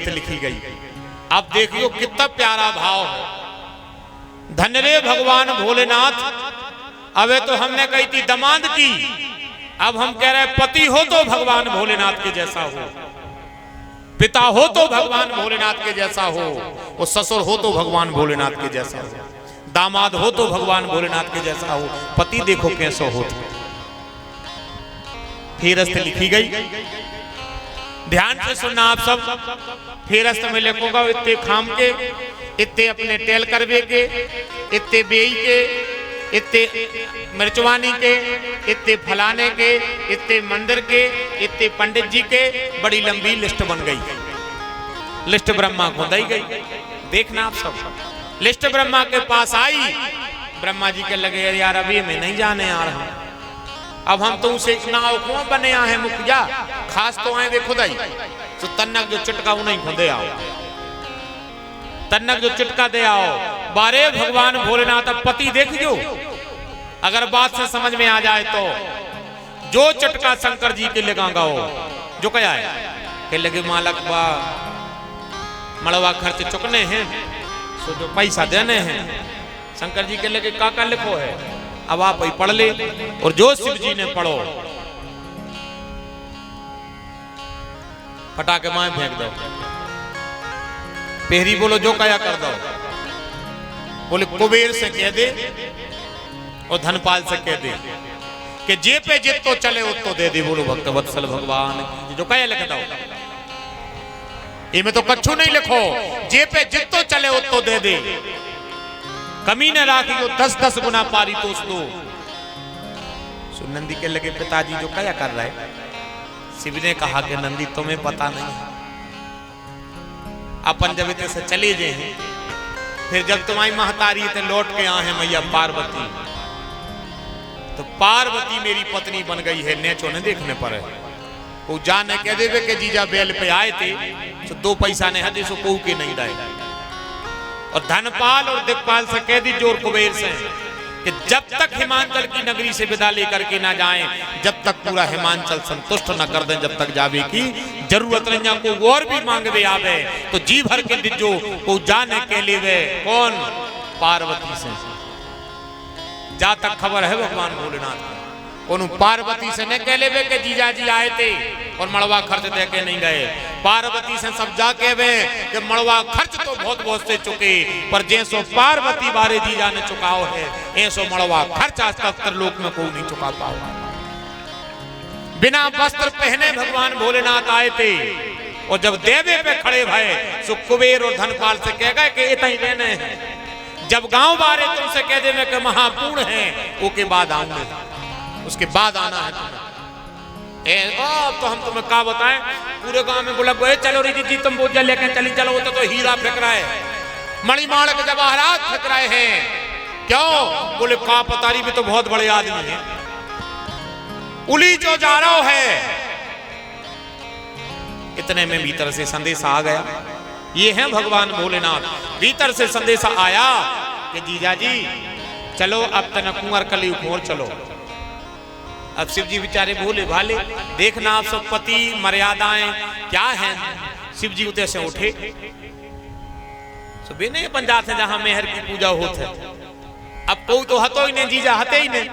लिखी गई। अब देखियो कितना प्यारा भाव है। धन्य रे भगवान भोलेनाथ। अबे तो हमने कही थी दमाद की, अब हम कह रहे पति हो तो भगवान भोलेनाथ के जैसा हो, पिता हो तो भगवान भोलेनाथ के जैसा हो, और ससुर हो तो भगवान भोलेनाथ के जैसा हो, दामाद हो तो भगवान भोलेनाथ के जैसा हो, पति देखो कैसा हो। फेरस्त लिखी गई, ध्यान से सुनना आप सब। फेरस्त में लिखोगा इतने खाम के, इतने अपने टेल करवे के, इतने बेई के, इतने मिर्चवानी के, इतने फलाने के, इतने मंदिर के, इतने पंडित जी के, बड़ी लंबी लिस्ट बन गई। लिस्ट ब्रह्मा को दी गई। देखना आप सब। लिस्ट ब्रह्मा के पास आई, ब्रह्मा जी के लगे यार अभी मैं नहीं जाने आ रहा, अब हम तो उसे नाव कौन बने आए मुखिया, खास तो आए वे खुदाई, तो तन्नक जो चिटका वो नहीं खुदे आओ, तन्नक जो चिटका दे आओ। बारे भगवान भोलेनाथ अब पति देखियो, अगर बात से समझ में आ जाए तो जो चटका शंकर जी के लगागा हो, जो क्या है के लगे मालक बा मड़वा खर्च चुकने हैं, सो जो पैसा देने हैं शंकर जी के लगे काका लिखो है। अब आप ही पढ़ ले, और जो शिव जी ने पढ़ो फटाके माए फेंक दो। पेहरी बोलो जो कया कर दो, बोले कुबेर से कह दे और धनपाल से कह दे कि जे पे जितो चले उतो दे दे। बोलो भक्त वत्सल भगवान जो कया लिख दो, इनमें तो कच्छू नहीं लिखो, जे पे जितो चले उतो दे दे, कमी न राखियो 10-10 गुना पारी तो दो। सो नंदी के लगे पिताजी जो क्या कर रहे, शिव ने कहा कि नंदी तुम्हें पता नहीं, अपन जब इतने से चले गए हैं, फिर जब तुम्हारी महतारी इतने लौट के आए हैं मैया पार्वती, तो पार्वती मेरी पत्नी बन गई है। नेचो ने देखने पर है वो जाने कह देवे कि जीजा बेल पे आए थे तो 2 पैसा ने हदे सो को के नहीं दाए। और धनपाल और दिक्पाल से कह दी जोर कुबेर से कि जब तक हिमांचल की नगरी से विदा लेकर के ना जाएं, जब तक पूरा हिमांचल संतुष्ट न कर दें, जब तक जावे की जरूरत नहीं को और भी मांगवे आवे तो जी भर के दिजो को जाने के लिए कौन पार्वती से। जा तक खबर है भगवान भोलेनाथ को पार्वती से न कह लेवे के जीजा जी आए थे और मड़वा खर्च दे के नहीं गए। पार्वती से सब जाके वे कि मड़वा खर्च तो बहुत बहुत से चुके, पर जैसो पार्वती बारे जीजा ने चुकाओ है ऐसो मड़वा खर्च आज तक लोक में कोई नहीं चुका पाओ। बिना वस्त्र पहने भगवान भोलेनाथ आए थे, और जब देवे पे खड़े भये सो कुबेर और धनपाल से कह गए कि इतना ही रहने हैं, जब गांव बारे तुमसे कह देवे कि महापूर्ण है उसके बाद आऊंगे, उसके बाद आना है तुम्हें। तो हम तुम्हें क्या बताएं, पूरे गांव में बोला चलो री जी तुम बोझा लेके चली चलो, वो तो हीरा फेंक रहा है, मणिमाणिक जवाहरात फेंक रहे हैं। क्यों? बोले का पतारी भी तो बहुत बड़े आदमी है, उली जो जा रहा है। इतने में भीतर से संदेशा आ गया, ये है भगवान भोलेनाथ। भीतर से संदेशा आया कि जीजा जी चलो अब तक कुंवर कली उखोर चलो। अब शिव जी बेचारे भोले भाले, देखना आप सब पति मर्यादाएं क्या हैं। शिव जी उते से उठे, सुबह नहीं पंजाब से जहां मेहर की पूजा होती है, अब कोई तो हतो ही नहीं, जीजा हते ही नहीं,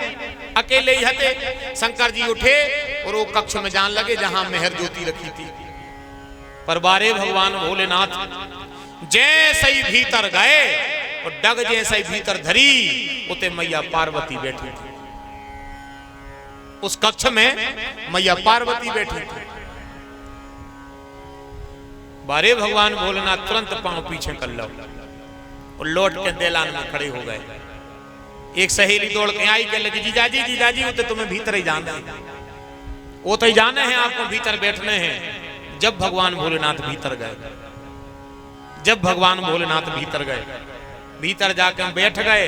अकेले ही हते। शंकर जी उठे और वो कक्ष में जान लगे जहां मेहर ज्योति रखी थी। पर बारे भगवान भोलेनाथ जैसे ही भीतर गए और डग जैसे ही भीतर धरी, उते मैया पार्वती बैठी थी। उस कक्ष में मैया पार्वती बैठी थी। बारे भगवान भोलेनाथ तुरंत पांव पीछे कर लो और लौट के देलान में खड़े हो गए। एक सहेली दौड़ के आई के लगी जीजाजी जीजाजी वो तो तुम्हें भीतर ही जाना है, वो तो ही जाने हैं आपको, भीतर बैठने हैं। जब भगवान भोलेनाथ भीतर गए, जब भगवान भोलेनाथ भीतर गए, भीतर जाकर बैठ गए।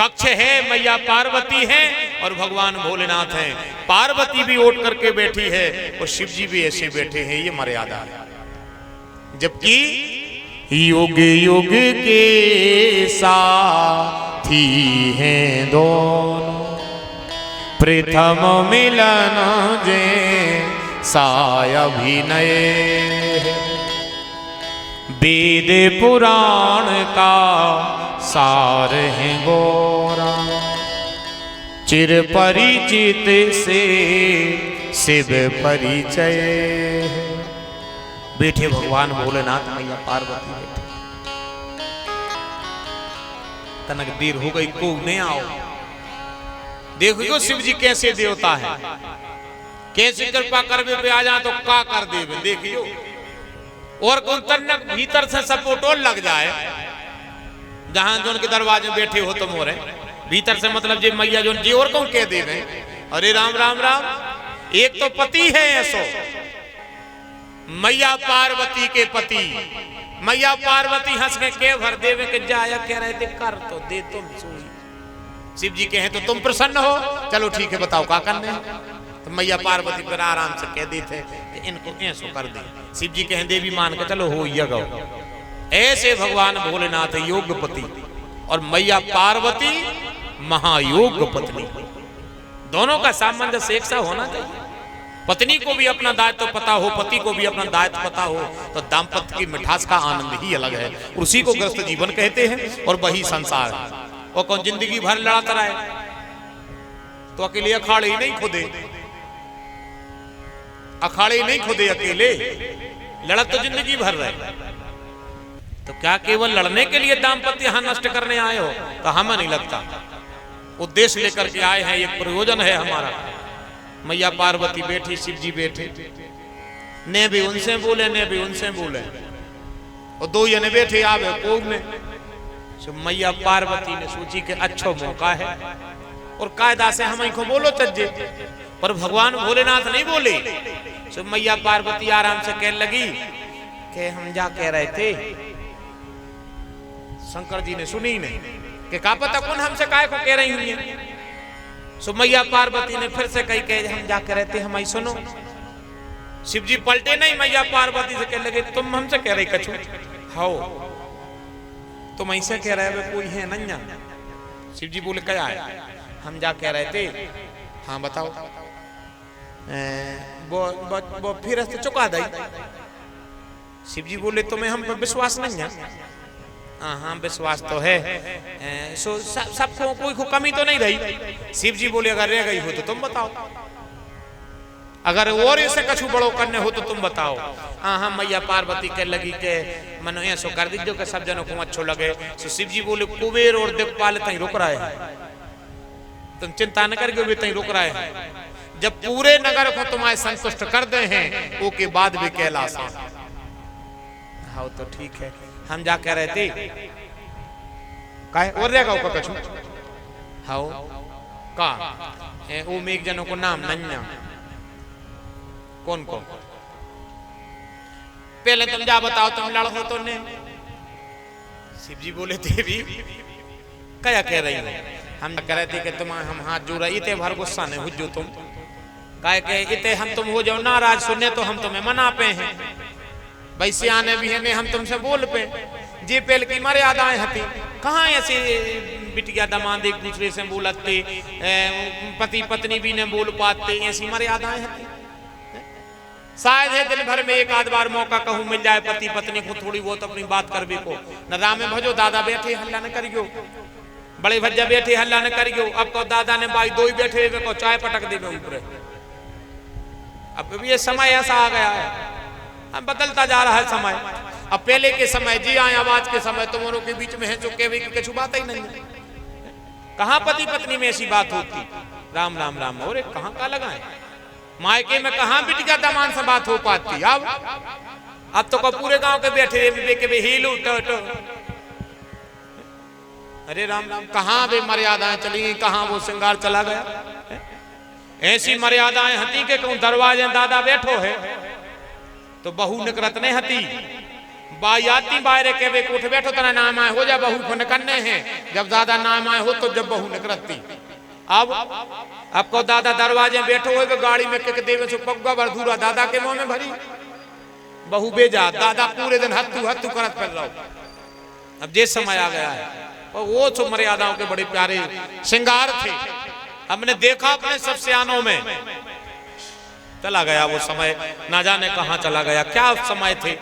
कक्ष है, मैया पार्वती है और भगवान भोलेनाथ हैं। पार्वती भी उठ करके बैठी है और शिव जी भी ऐसे बैठे हैं, ये मर्यादा है। जबकि युग युग के साथी हैं दोनों, प्रथम मिलन जे साय अभिनय। वेद पुराण का सार है गोरा, चिर परिचित से शिव परिचय है। बैठे भगवान भोलेनाथ, मैया पार्वती बैठे। तनक देर हो गई, को नहीं आओ। देखो शिव जी कैसे देवता है, कैसे कृपा करवे पे आ जा तो का कर देवे। देखियो और कौन तनक भीतर से सब टोल लग जाए, जहां जो उनके दरवाजे बैठे हो तुम मोरे भीतर से, मतलब जे मैया जो जी और कौन कह देवे। अरे राम राम राम, एक तो पति है ऐसो, मैया पार्वती के पति। मैया पार्वती हंस के भर देवे के जाया कह रहे थे कर तो दे तुम सुई। शिव जी कहे तो तुम प्रसन्न हो, चलो ठीक है बताओ क्या करने है। तो मैया पार्वती पर आराम से कह देते कि इनको ऐसो कर दे। शिव जी कहें देवी मान के चलो हो यगो। ऐसे भगवान भोलेनाथ योगपति और मैया पार्वती महायोग पत्नी, दोनों का सामंजस्य एक सा होना चाहिए। पत्नी को भी अपना दायित्व पता हो, पति को भी अपना दायित्व पता हो, तो दाम्पत्य की मिठास का आनंद ही अलग है। उसी को ग्रस्त जीवन कहते हैं और वही संसार है। और कौन जिंदगी भर लड़ाता रहे तो अकेले अखाड़े ही नहीं खुदे, अखाड़े ही नहीं खुदे अकेले, लड़त तो जिंदगी भर रहे। तो क्या केवल लड़ने के लिए दाम्पत्य यहां नष्ट करने आए हो? तो हमें नहीं लगता। उद्देश्य लेकर के आए हैं, एक प्रयोजन है हमारा। मैया पार्वती बैठी, शिव जी बैठे, ने भी उनसे बोले ने भी उनसे बोले, और दो जने बैठे आवे कोग में। मैया पार्वती ने सोची कि अच्छा मौका है और कायदा से हम इनको बोलो चज्जे, पर भगवान भोलेनाथ नहीं बोले। सो मैया पार्वती आराम से कहने लगी कि हम जा कह रहे थे। शंकर जी ने सुनी नहीं कि का पता कौन हमसे काय को कह रही हुई है। सो मैया पार्वती ने फिर से कही कहे हम जा कह रहे थे, हम सुनो। शिव जी पलटे नहीं, मैया पार्वती से कहने लगे तुम हमसे कह रही कछु हाओ, तुम ऐसे कह रहे हो कोई है नन्या। शिव जी बोले क्या है? हम जा कह रहे थे। हाँ बताओ। वो फिर से चुका दी। शिव जी बोले तुम्हें हम पर विश्वास नहीं है? हाँ विश्वास तो है। सो सबको कोई को कमी तो नहीं रही। शिव जी बोले अगर रह गई हो तो तुम बताओ, अगर और ऐसे कछु बड़ो करने हो तो तुम बताओ। हाँ मैया पार्वती कह लगी के मनो ऐसो कर दीजिए कि सब जनों को अच्छो लगे। सो शिव जी बोले कुबेर और दिक्पाल तहीं रुक रहे हैं, तुम चिंता न करके वे तहीं रुक रहे हैं। जब पूरे नगर को तुम्हारे संतुष्ट कर दे हैं वो के बाद भी कैलाश। हाँ तो ठीक है, हम जा कह रहे थे काय और रहेगा का कछु। हाँ का वो में एक जनों को नाम नन्या। कौन को? पहले तुम जा बताओ, तुम लड़ हो तो ने। शिव जी बोले देवी क्या कह रही हो? हम कह रहे थे कि तुम हम हाथ जोड़ रहे थे, भर गुस्सा नहीं हुज्जो तुम काय के इते हम तुम हो जाओ नाराज सुने तो हम तुम्हें मना पे हैं। वैसे आने भी है ने हम तुमसे बोल पे जे पेल की मर्यादाएं हती। कहाँ ऐसे बिटिया दमाद एक दूसरे से बोलते, पति पत्नी भी न बोल पाते, ऐसी मर्यादाएं हती। शायद है दिन भर में एक आध बार मौका कहूँ मिल जाए पति पत्नी को थोड़ी बहुत अपनी बात करने को। न राम में भजो दादा बैठे हल्ला न करियो, बड़े भज्जा बैठे हल्ला न करियो। अब को दादा ने भाई दो ही बैठे को चाय पटक दे ऊपर। अब ये समय ऐसा आ गया है, अब बदलता जा रहा है समय। अब पहले के समय जी आए आवाज के समय तुम्हारों के बीच में है चुके हुए की कुछ बात ही नहीं है। कहाँ पति पत्नी में ऐसी बात होती? राम राम राम और कहाँ का लगाए मायके में, कहाँ बिटिया दमान से बात हो पाती। अब तो पूरे गांव के बैठे के हिलू टो। अरे राम राम, कहाँ वे मर्यादाएं चली गई, कहाँ वो श्रृंगार चला गया। ऐसी मर्यादाएं हती के कहूं दरवाजे दादा बैठो है तो बहू निकरत नहीं हती। बाई आती बाहर के वे उठ बैठो तना नाम आए हो जा बहू को निकलने हैं। जब दादा नाम आए हो तो जब बहू निकरती। अब आपको दादा दरवाजे बैठो हो गाड़ी में किक देवे से पग्गा भर धूरा दादा के मुंह में भरी। बहू बेजा दादा पूरे दिन हत्तू हत्तू करत फिर रहो। अब जे समय आ गया है और वो तो मर्यादाओं के बड़े प्यारे श्रृंगार थे। हमने देखा अपने सब सियानों में, चला गया वो समय, ना जाने कहां चला गया। क्या समय थे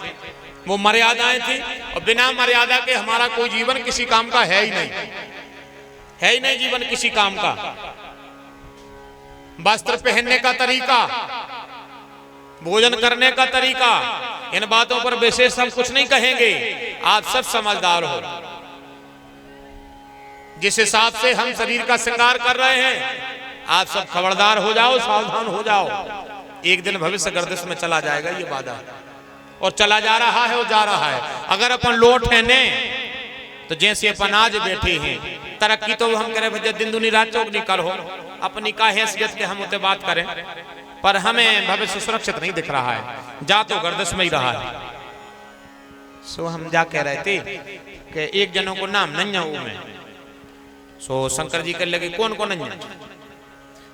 वो मर्यादाएं थी, और बिना मर्यादा के हमारा कोई जीवन किसी काम का है ही नहीं, है ही नहीं जीवन किसी काम का। वस्त्र पहनने का तरीका, भोजन करने का तरीका, इन बातों पर विशेष हम कुछ नहीं कहेंगे। आप सब समझदार हो। जिस हिसाब से हम शरीर का श्रृंगार कर रहे हैं, आप सब खबरदार हो जाओ, सावधान हो जाओ। एक दिन भविष्य गर्दिश में चला जाएगा ये वादा, और चला जा रहा है और जा रहा है। अगर अपन लोट है ने तो जैसे अपन आज बैठे हैं, तरक्की तो हम करें भैया दिन दुनी रात चौक निकल हो, अपनी का हैसियत के हम उसे बात करें, पर हमें भविष्य सुरक्षित नहीं दिख रहा है, जा तो गर्दिश में ही रहा है। सो हम जा कह रहे थे कि एक जनों को नाम नन्या हूं मैं। सो शंकर जी कर लगे कौन कौन नन्या?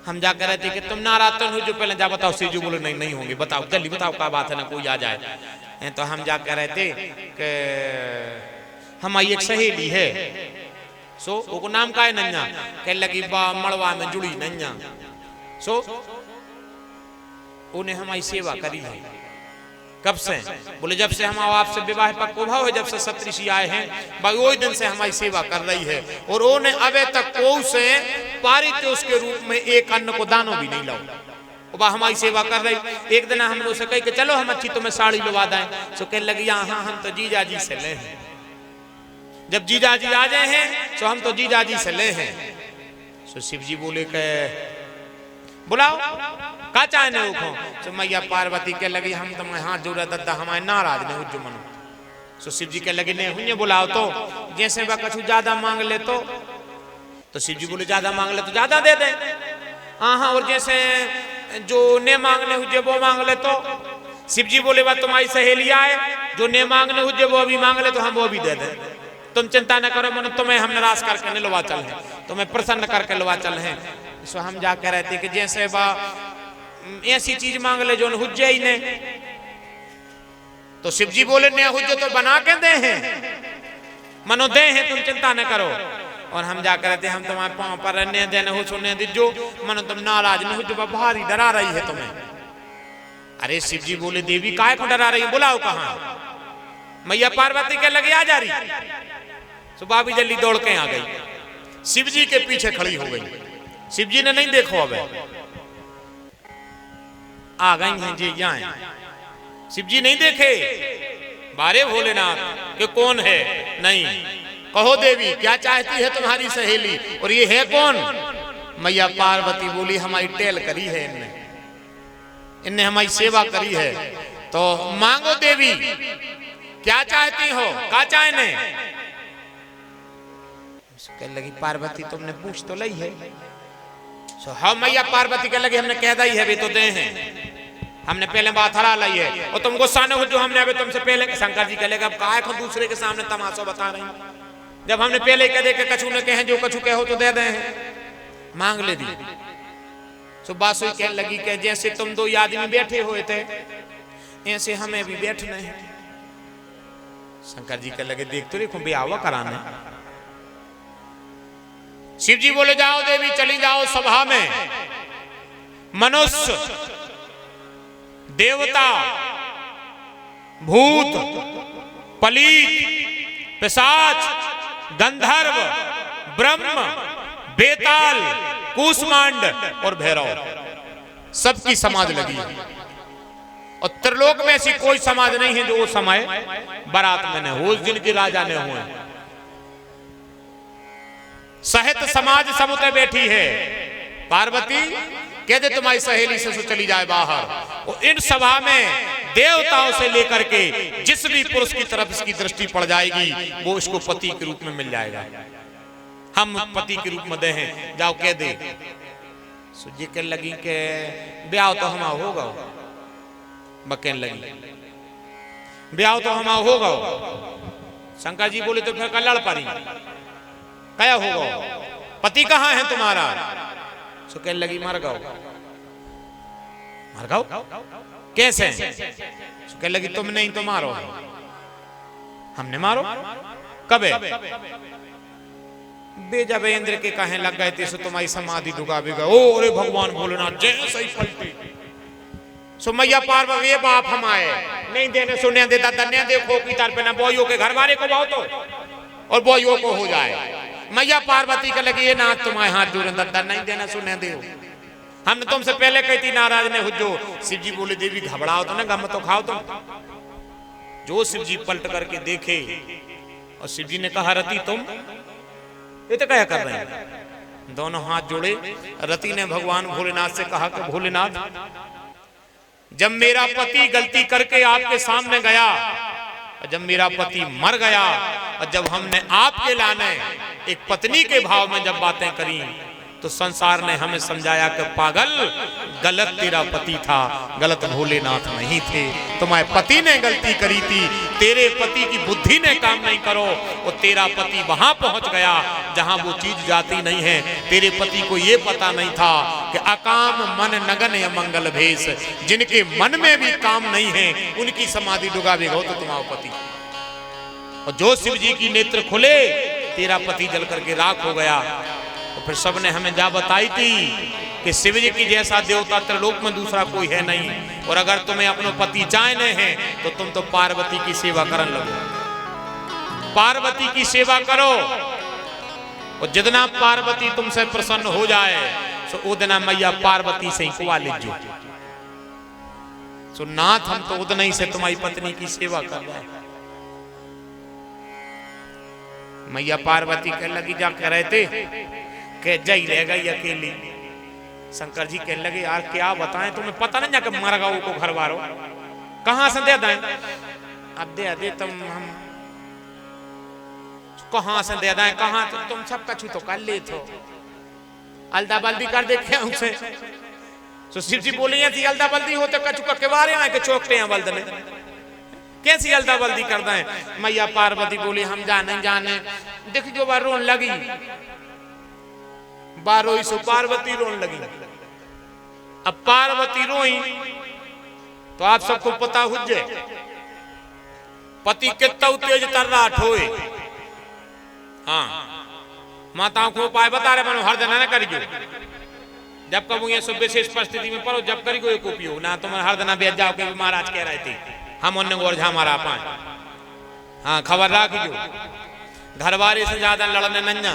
हम जा कह रहे थे कि तुम नाराज तो हो जो, पहले जा बताओ। सीजू बोले नहीं नहीं होंगे, बताओ जल्दी बताओ क्या बात है, ना कोई आ जाए। तो हम जा कह रहे थे कि हमारी एक सहेली है, सो वो नाम का है नन्या। कह लगी बा मड़वा में जुड़ी नन्या। सो उन्हें हमारी सेवा करी है। कब से? बोले जब से हम आपसे विवाह पक्को भाव है, जब से सप्तऋषि आए हैं, भाई वही दिन से हमारी सेवा कर रही है। और उन्हें अबे तक को से पारित उसके रूप में एक अन्न को दानो भी नहीं लाओ, वह हमारी सेवा कर रही। एक दिन हम लोग से कही कि चलो हम अच्छी तुम्हें साड़ी लुवा दें। तो कह लगी हाँ हम तो जीजा जी से ले हैं, जब जीजा जी आ जाए हैं तो हम तो जीजा जी से ले हैं। तो शिव जी बोले के बुलाओ का चाहने उखो। तो मैया पार्वती के लगी हम तुम्हें हाथ जोड़ा दद्दा हमारे नाराज ने उज्जु मनो। तो शिव जी के लगे ने हुए बुलाओ, तो जैसे वह कछु ज्यादा मांग ले तो शिव जी बोले ज्यादा मांग ले तो ज्यादा दे दे। हाँ, और जैसे जो ने मांगने हुए वो मांग ले तो शिव जी बोले वह तुम्हारी सहेलियां है, जो ने मांगने हुए वो भी मांग ले तो हम वो भी दे दें। तुम चिंता न करो मनो, तुम्हें हम निराश करके नहीं लुवा चल है, तुम्हें प्रसन्न करके लुवा चल है। सो हम जा कह रहे थे कि जैसे बा ऐसी चीज मांग ले जो हुज्जे ही ने। तो शिव जी बोले ने हुज्जे तो बना के दे हैं, मनो दे हैं, तुम चिंता न करो। और हम जा कर थे हम तुम्हारे पांव पर रहने देने हो सुनने दीजो, मनो तुम नाराज न हो, जो भारी डरा रही है तुम्हें। अरे शिव जी बोले देवी काय को डरा रही है, बुलाओ कहाँ। मैया पार्वती के लगे आ जा रही। तो भाभी जल्दी दौड़ के आ गई, शिव जी के पीछे खड़ी हो गई। शिव जी ने नहीं देखो, अब आ गई हैं जी यहाँ। शिव जी नहीं देखे, बारे भोलेनाथ कि कौन है, नहीं कहो देवी क्या चाहती है तुम्हारी सहेली, और ये है कौन। मैया पार्वती बोली हमारी टेल करी है इनने हमारी सेवा करी है, तो मांगो देवी क्या चाहती हो, क्या चाहने। कह लगी पार्वती तुमने पूछ तो ली है। सो हाँ मैया पार्वती कह लगी हमने कह दी है वे तो दे हैं, हमने पहले बात हरा ली है, और तुम गुस्सा न हो जो हमने अभी तुमसे पहले। शंकर जी कह लेगा अब काहे को दूसरे के सामने तमाशा बता रही, जब हमने पहले कह दे के कछु ने कहे जो कछु कहो तो दे दे हैं, मांग ले दी। सो बासुई कहने लगी कि जैसे तुम दो आदमी बैठे हुए थे ऐसे हमें भी बैठना है। शंकर जी कह लगे देख तो देखो ब्याह कराने। शिव जी बोले जाओ देवी चली जाओ सभा में, मनुष्य देवता भूत पलीत पिशाच गंधर्व ब्रह्म बेताल कूष्मांड और भैरव सबकी समाज लगी है। और त्रिलोक में ऐसी कोई समाज नहीं है जो वो समय बारात में न हो, उस दिन के राजा ने हुए। सहित समाज समुते बैठी है। पार्वती कह दे तुम्हारी सहेली से सो चली जाए बाहर। और इन सभा में देवताओं से लेकर के जिस भी पुरुष की तरफ इसकी दृष्टि पड़ जाएगी वो इसको पति के रूप में मिल जाएगा। हम पति के रूप में दे हैं, जाओ कह दे। सुजी के लगी के ब्याह तो हमारा होगा, बकन लगी ब्याह तो हमारा होगा। शंकर जी बोले तो फिर कल लड़ पड़ी क्या होगा, पति कहाँ है तुम्हारा। सो कह लगी मर गओ। मर गओ कैसे। सो कह लगी तुम नहीं तो मारो, हमने मारो कबे जब इंद्र के कहे लग गए थे सो तुम्हारी समाधि डुगा भी गए। ओ अरे भगवान भोलेनाथ जैसे ही पलटी। सो मैया पार्वती ये बाप हम आए नहीं देने सुनने देता धन्य देखो की तार पे ना बोइयों के घर वाले को भाव तो और बोइयों को हो जाए। मैया पार्वती के लगे ये ना तुम्हारे हाथ जोड़े दद्दा नहीं देना सुनने दे। हमने तुमसे पहले कही थी नाराज ने हुज्जो। शिव जी बोले देवी घबराओ तो ना गम तो खाओ तुम। जो शिव जी पलट करके देखे और शिव जी ने कहा रति तुम ये तो क्या कर रहे हैं। दोनों हाथ जोड़े। रति ने भगवान भोलेनाथ से कहा कि भोलेनाथ जब मेरा पति गलती करके आपके सामने गया और जब मेरा पति मर गया और जब हमने आपके लाने एक पत्नी के भाव में जब बातें करी तो संसार ने हमें समझाया कि पागल गलत तेरा पति था, गलत भोलेनाथ नहीं थे। तुम्हारे पति ने गलती करी थी, तेरे पति की बुद्धि ने काम नहीं करो और तेरा पति वहां पहुंच गया जहां वो चीज जाती नहीं है। तेरे पति को ये पता नहीं था कि अकाम मन नगन मंगल भेष, जिनके मन में भी काम नहीं है उनकी समाधि डुगावेगा तो तुम्हारा पति। और जो शिव जी की नेत्र खुले तेरा पति जल करके राख हो गया। तो फिर सबने हमें जा बताई थी कि शिव जी की जैसा देवता त्रिलोक में दूसरा कोई है नहीं। और अगर तुम्हें अपनो पति चाहने हैं तो तुम तो पार्वती की सेवा करने लगो। पार्वती की सेवा करो और जितना पार्वती तुमसे प्रसन्न हो जाए तो उतना मैया पार्वती से ही कुआ लीजो। सो नाथ हम तो उतना ही से तुम्हारी पत्नी की सेवा कर रहे हैं। मैया पार्वती कह लगी जा कह रहे थे कि जई रह गई अकेली। शंकर जी कहने लगे यार क्या बताएं तुम्हें पता नहीं जाकर मर गया को घर वारो कहां से दे दें। अब दे दे तुम हम कहां से दे दें कहां तुम सब कछु तो कर ले थो अलदा बल्दी कर देखे उनसे। तो शिव जी बोले थी अलदा बल्दी हो तो कछु का केवारे आए के चौकटे हैं बल्द ने कैसी अलदा बल्दी कर दें। मैया पार्वती बोली हम जाने जाने देख जो बार रोन लगी बारोई सो पार्वती रोन लगी। अब पार्वती रोई तो आप सबको पता हुज्जे पति कितना तेज तर्राट होए। हाँ माताओं को उपाय बता रहे बनो हर दिन ना करियो। जब कबू ये सब विशेष परिस्थिति में पढ़ो जब करियो एक उपयोग ना तुम हर दिन बेच जाओ के महाराज कह रहे थे हम उन्हें गोर हमारा पाए। हाँ खबर रखियो घर वाले से ज्यादा लड़ने नन्या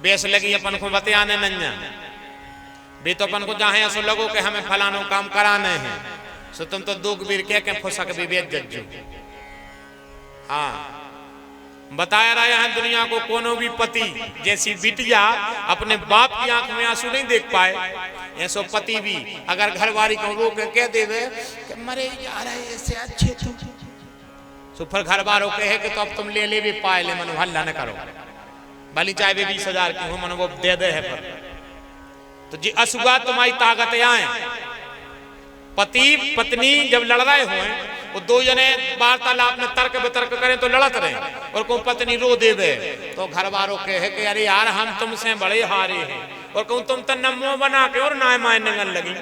बेस लगी अपन को बतियाने नन्या बे तो अपन को जहाँ ऐसा लगो कि हमें फलानो काम कराने हैं सो तुम तो दुख बीर के फुसक भी बेच जज्जू। हाँ बताया रहा है दुनिया को कोनो भी पति जैसी बिटिया अपने बाप की आंख में आंसू नहीं देख पाए ऐसो पति भी अगर घरवाली को रोक कह देवे कि मरे यार ऐसे अच्छे तो फिर घर वालों कहे कि तो अब तुम ले भी पाए ले मन हल्ला न करो भली चाहे वे 20,000 की हो मन वो दे दे है पर तो जी असुगा तुम्हारी ताकत आए। पति पत्नी जब लड़ रहे हुए वो दो जने वार्तालाप में तर्क वितर्क करें तो लड़त रहे और को पत्नी रो देवे तो घर वालों कहे कि अरे यार हम तुमसे बड़े हारे हैं और कहूँ तुम तो नमो बना के और नाय माय नगन लगी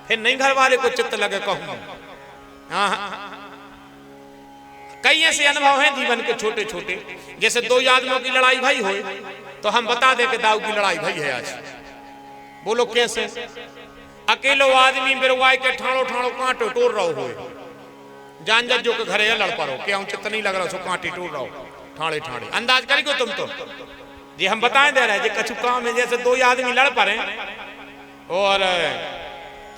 फिर नहीं घर वाले को चित्त लगे कहूँ। हाँ कई ऐसे अनुभव हैं जीवन के छोटे छोटे जैसे दो आदमियों की लड़ाई भाई हो तो हम बता दे कि दाऊ की लड़ाई भाई है आज। बोलो कैसे अकेलो आदमी बिरवाई के ठाणो ठाणो कांटो टोर रहो हो जान जज्जो के घरे लड़ पड़ो क्या चित्त नहीं लग रहा सो कांटे टोर रहो ठाणे ठाणे अंदाज करेगो तुम तो जी हम बताए दे रहे हैं कछु काम है जैसे दो आदमी लड़ पड़े और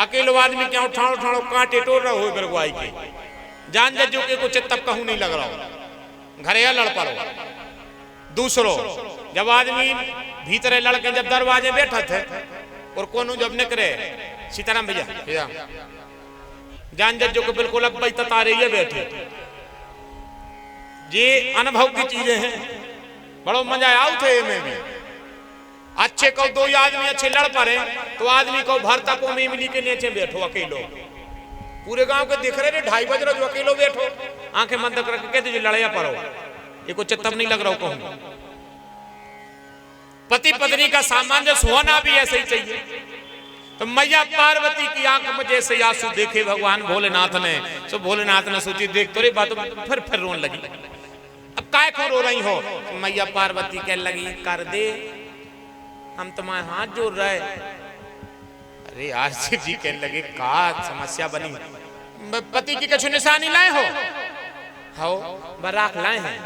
अकेलो आदमी क्या ठाणो ठाणो कांटे टोर रहो हो बिरवाई के जान जज्जो के को चित्त कहूं नहीं लग रहा हो घरे लड़ पड़ो। दूसरो जब आदमी भीतरे लड़के जब दरवाजे बैठा थे और कोनो जब निकले सीताराम भैया जान जज्जो को बिल्कुल अब भाई तता रही है बैठे। ये अनुभव की चीजें हैं बड़ो मजा आओ थे में भी अच्छे को दो आदमी अच्छे लड़ पड़े तो आदमी को भरता को में मिली के नीचे बैठो अकेलो पूरे गांव के दिख रहे 2:30 बज रहे जो अकेलो बैठो आंखें बंद करके कहते जो लड़ाया पड़ो ये को चित्तम नहीं लग रहा कहूं। पति पत्नी का सामंजस्य होना भी ऐसे ही चाहिए। तो मैया पार्वती की आंख में जैसे आंसू देखे भगवान भोलेनाथ ने सो भोलेनाथ ने सोची देख तो रे बात फिर रोने लगी। अब काय को रो रही हो तो मैया पार्वती कह लगी कर दे हम तुम्हारे हाथ जोड़ रहे। अरे यार शिव जी कहने लगे का समस्या बनी पति की कछु निशानी लाए हो राख लाए हैं।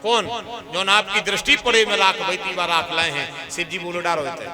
कौन जो ना आपकी दृष्टि पड़े में राख बैती व राख लाए हैं। शिव जी बोलो डारो होते